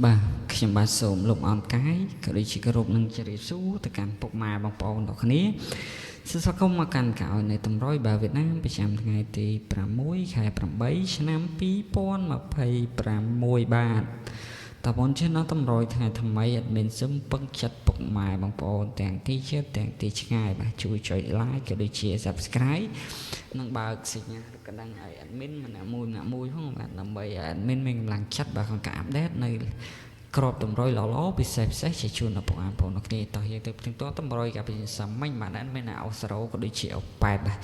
Bàខ្ញុំបាទសូមលោកអនកាយក៏ដូចជាគោរពនឹងជម្រាបសួរទៅកាន់ពុកម៉ែបងប្អូនទាំងគ្នាសូមស្វាគមន៍មកកាន់កៅនៃតម្រុយបាទវៀតណាមប្រចាំថ្ងៃទី6ខែ8ឆ្នាំ2026បាទតើបងជិះនៅតម្រុយថ្ងៃថ្មីអត់មានសឹមពឹងចិត្តពុកម៉ែបងប្អូនទាំងទីជិតទាំងទីឆ្ងាយបាទជួយចុច like ក៏ដូចជា subscribe និងបើកសញ្ញារូបកណ្ដឹងឲ្យ admin ម្នាក់មួយផងបាទដើម្បីឲ្យ admin មានកម្លាំងចិត្តបាទក្នុងការអាប់ដេតនៅក្របតម្រុយល្អៗពិសេសជាជូនដល់បងប្អូនគ្នាតោះយើងទៅផ្ទាំងតម្រុយកាពីសាមញ្ញបាទមានអូសរ៉ូក៏ដូចជាអូប៉ែតបាទ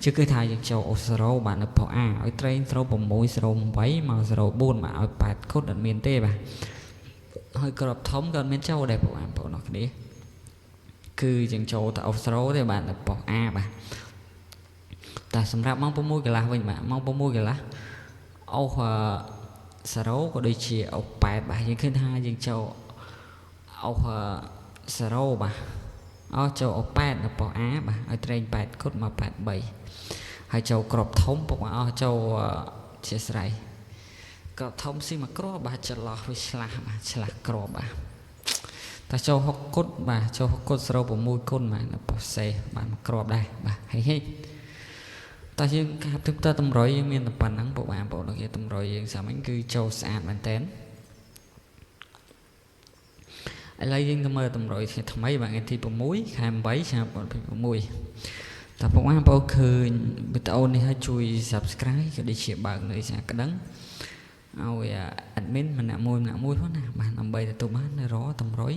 ជឿគឺថាយើងចូលអូសរ៉ូបាទនៅផអាឲ្យត្រេងស្រោ6 08មក04មកឲ្យ8ខុតអត់មានទេបាទហើយក្របធំក៏អត់មានចូលដែរបងប្អូនគ្នាគឺយើងចូលតែអូសរ៉ូទេបាទនៅផអាបាទតែសម្រាប់ម៉ោង6កន្លះវិញបាទម៉ោង6កន្លះអូសារ៉ូក៏ដូចជាអូប៉ែតបាទយើងឃើញថាយើងចូលអូសារ៉ូបាទអូចូលអូប៉ែតនៅប៉ោះអាបាទឲ្យត្រេង8ខុតមក83ហើយចូលក្របធំពុកអស់ចូលជាស្រ័យក្របធំស៊ីមកក្របបាទចន្លោះវាឆ្លាស់បាទឆ្លាស់ក្របបាទតែចូល6គុតបាទចូល6គុតសារ៉ូ6គុណបាទនៅប៉ោះសេបាទមកក្របដែរបាទហេតើយើងការទឹកតតម្រុយយើងមានតែប៉ុណ្ណឹងបងប្អូនគេតម្រុយយើងសាមញ្ញគឺចូលស្អាតមែនតើឥឡូវយើងទៅមើលតម្រុយថ្ងៃថ្មីបាទថ្ងៃទី6ខែ8ឆ្នាំ2026តើបងប្អូនឃើញវីដេអូនេះឲ្យជួយ subscribe ក៏ដូចជាបើកនៅសារក្តឹងឲ្យ admin ម្នាក់មួយផងណាបាទដើម្បីទទួលបាននៅរតម្រុយ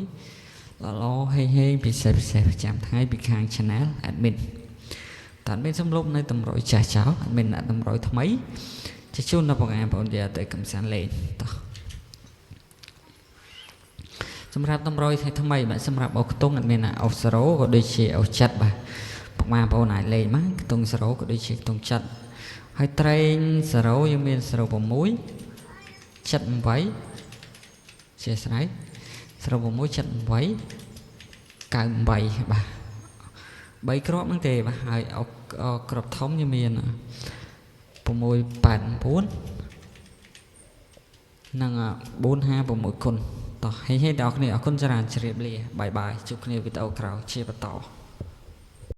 ល្អហេងពិសេសប្រចាំថ្ងៃពីខាង channel adminតើមានសំឡុំនៅតម្រុយចាស់ចោលអត់មានតម្រុយថ្មីជាជូនដល់បងប្អូនយកទៅកំសាន្តលេងតោះសម្រាប់តម្រុយថ្មីបាទសម្រាប់អូខ្ទង់អត់មានអូសរ៉ូក៏ដូចជាអូចាត់បាទបងប្អូនអាចលេងបានខ្ទង់សរ៉ូក៏ដូចជាខ្ទង់ចាត់ហើយត្រេងសរ៉ូយើងមានសរ៉ូ6 78ជាស្រ័យសរ៉ូ6 78 98បាទ3គ្រាប់ហ្នឹងទេបាទហើយគ្រាប់ធំយើងមាន689និង456គុណតោះហេដល់គ្នាអរគុណច្រើនជ្រាបលាបាយបាយជួបគ្នាវីដេអូក្រោយជាបន្ត